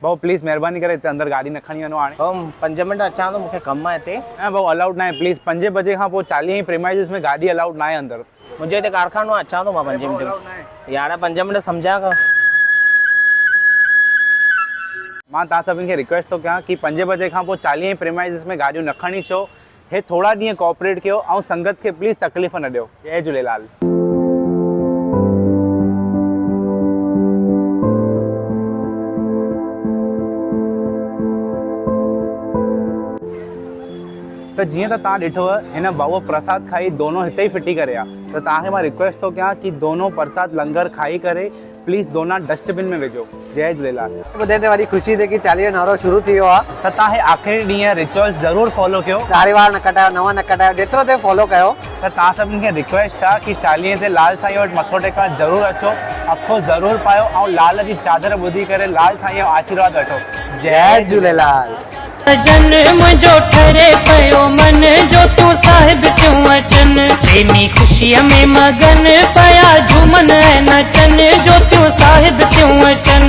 भाऊ प्लीज़ महिरबानी करे हिते अंदर गाड़ी न खणी वञो हाणे। 5 मिंट अचां तो मूंखे कमु आहे हिते। ऐं भाऊ अलाउड ना है प्लीज़, 5 बजे खां पोइ 40 प्रीमाइसिस में गाड़ी अलाउड ना है अंदर। मुंहिंजे हिते कारखानो आहे, अचां थो मां 5 मिंट। यार 5 मिंट सम्झा कर। मां तव्हां सभिनि खे रिक्वेस्ट थो कयां कि 5 बजे खां पोइ 40 प्रीमाइसिस में गाड़ियूं न खणी अचो। हे थोड़ा ॾींहं कोऑपरेट कयो ऐं संगत खे प्लीज़ तकलीफ़ न ॾियो। जय झूलेलाल। तो जीअं त तव्हां ॾिठो हिन भाऊ प्रसाद खाई दोनों हिते ई फिटी करे आ, त तव्हांखे मां रिक्वेस्ट थो कयां कि दोनों प्रसाद लंगर खाई करे प्लीज़ दोनों डस्टबिन में विझो। जय झूलेलाल। ॿुधण ते वरी ख़ुशी थिए कि 40 नारो शुरू थी वियो आहे, त तव्हां आख़िरी ॾींहं रिचुअल्स ज़रूरु फॉलो कयो। दाढ़ी वार न कटायो, नवां न कटायो, जेतिरो थिए फॉलो कयो। त तव्हां सभिनि खे रिक्वेस्ट आहे कि 40 ते लाल साईं वटि मथो टेकणु ज़रूरु अचो, अखो ज़रूरु पायो ऐं लाल जी चादर ॿुधी करे लाल साईं जो आशीर्वाद वठो। जय झूलेलाल। जन्म जो ठरे पयो मन जो तू साहिब क्यों अचन, प्रेमी खुशीअ में मगन पया झूमन नचन जो तू साहिब क्यों अचन।